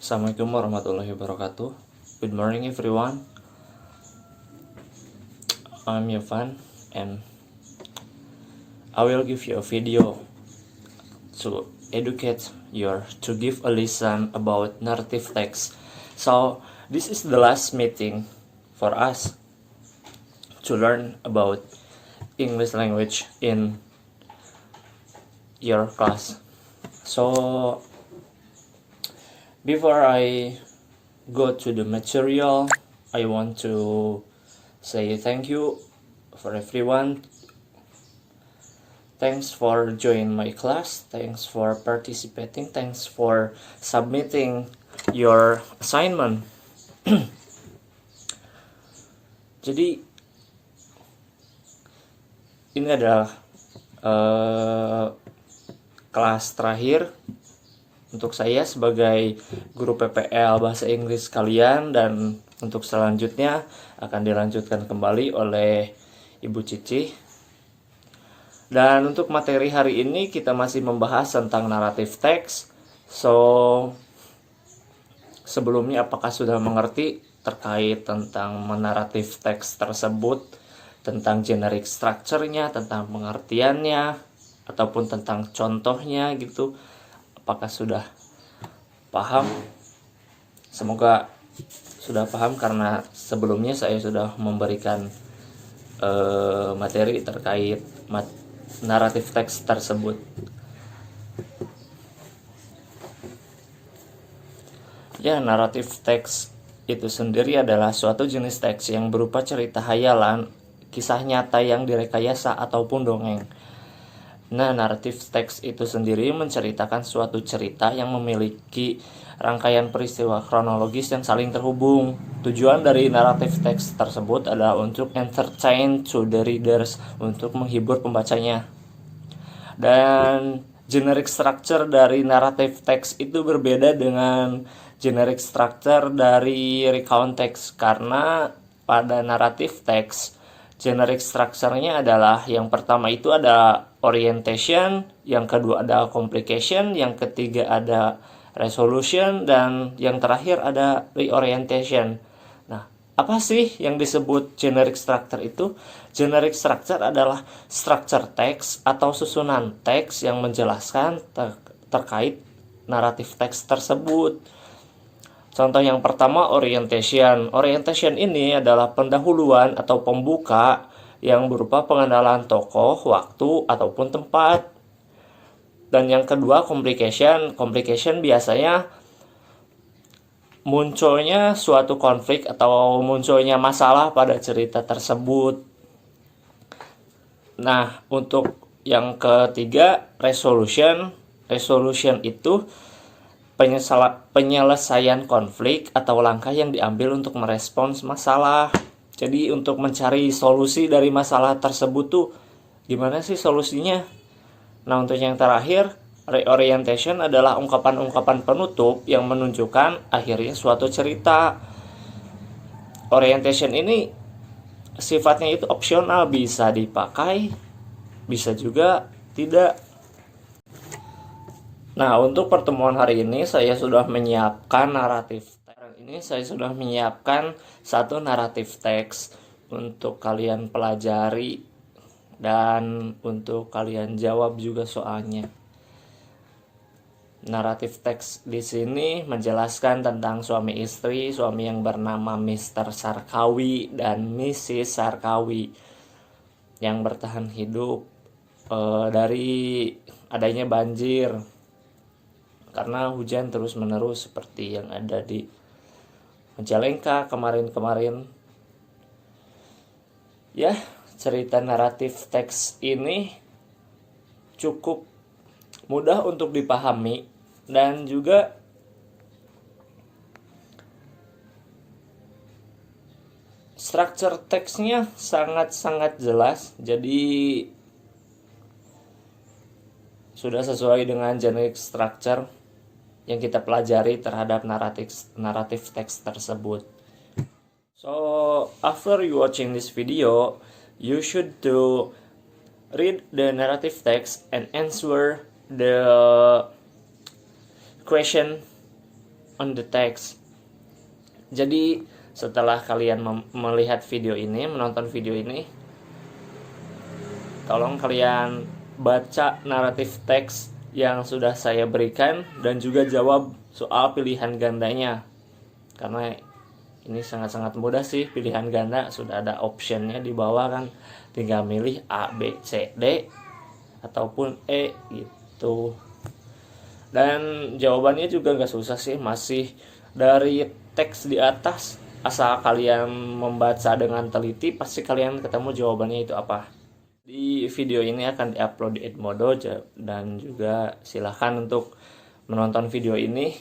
Assalamualaikum warahmatullahi wabarakatuh. Good morning everyone. I'm Yovan and I will give you a video to educate to give a lesson about narrative text. So this is the last meeting for us to learn about English language in your class. So before I go to the material, I want to say thank you for everyone. Thanks for joining my class. Thanks for participating. Thanks for submitting your assignment. Jadi ini adalah kelas terakhir untuk saya sebagai guru PPL Bahasa Inggris kalian, dan untuk selanjutnya akan dilanjutkan kembali oleh Ibu Cici. Dan untuk materi hari ini kita masih membahas tentang narrative text. So sebelumnya apakah sudah mengerti terkait tentang narrative text tersebut, tentang generic structure-nya, tentang pengertiannya, ataupun tentang contohnya gitu? Apakah sudah paham? Semoga sudah paham, karena sebelumnya saya sudah memberikan materi terkait naratif teks tersebut. Ya, naratif teks itu sendiri adalah suatu jenis teks yang berupa cerita hayalan, kisah nyata yang direkayasa ataupun dongeng. Nah, naratif teks itu sendiri menceritakan suatu cerita yang memiliki rangkaian peristiwa kronologis yang saling terhubung. Tujuan dari naratif teks tersebut adalah untuk entertain to the readers, untuk menghibur pembacanya. Dan generic structure dari naratif teks itu berbeda dengan generic structure dari recount text, karena pada naratif teks generic structure-nya adalah, yang pertama itu ada orientation, yang kedua ada complication, yang ketiga ada resolution, dan yang terakhir ada reorientation. Nah, apa sih yang disebut generic structure itu? Generic structure adalah structure teks atau susunan teks yang menjelaskan terkait naratif teks tersebut. Contoh yang pertama, orientation. Orientation ini adalah pendahuluan atau pembuka yang berupa pengenalan tokoh, waktu, ataupun tempat. Dan yang kedua, complication. Complication biasanya munculnya suatu konflik atau munculnya masalah pada cerita tersebut. Nah, untuk yang ketiga, resolution. Resolution itu penyelesaian konflik atau langkah yang diambil untuk merespons masalah. Jadi untuk mencari solusi dari masalah tersebut tuh gimana sih solusinya? Nah, untuk yang terakhir, reorientation adalah ungkapan-ungkapan penutup yang menunjukkan akhirnya suatu cerita. Orientation ini sifatnya itu opsional, bisa dipakai, bisa juga tidak. Nah, untuk pertemuan hari ini saya sudah menyiapkan satu naratif teks untuk kalian pelajari dan untuk kalian jawab juga soalnya. Naratif teks di sini menjelaskan tentang suami istri, suami yang bernama Mr. Sarkawi dan Mrs. Sarkawi yang bertahan hidup dari adanya banjir karena hujan terus-menerus seperti yang ada di Majalengka kemarin-kemarin. Ya, cerita naratif teks ini cukup mudah untuk dipahami dan juga struktur teksnya sangat-sangat jelas. Jadi sudah sesuai dengan generic structure yang kita pelajari terhadap naratif teks tersebut. So, after you watching this video, you should to read the narrative text and answer the question on the text. Jadi setelah kalian melihat video ini, menonton video ini, tolong kalian baca naratif teks yang sudah saya berikan dan juga jawab soal pilihan gandanya. Karena ini sangat-sangat mudah sih, pilihan ganda sudah ada optionnya di bawah kan, tinggal milih A, B, C, D ataupun E gitu. Dan jawabannya juga gak susah sih, masih dari teks di atas. Asal kalian membaca dengan teliti, pasti kalian ketemu jawabannya itu apa. Di video ini akan diupload di Edmodo, dan juga silahkan untuk menonton video ini.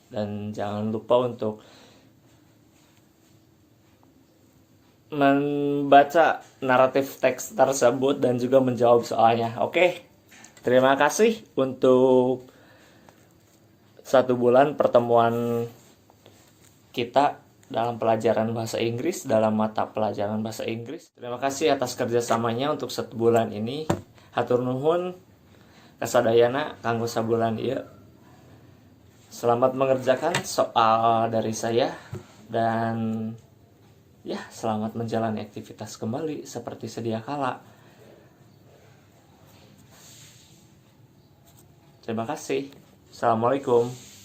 Dan jangan lupa untuk membaca naratif teks tersebut dan juga menjawab soalnya. Oke, terima kasih untuk 1 bulan pertemuan kita dalam pelajaran bahasa Inggris, dalam mata pelajaran bahasa Inggris. Terima kasih atas kerjasamanya untuk 1 bulan ini. Hatur nuhun kasadayana kanggo sabulan ieu. Selamat mengerjakan soal dari saya, dan ya, selamat menjalani aktivitas kembali seperti sedia kala. Terima kasih. Assalamualaikum.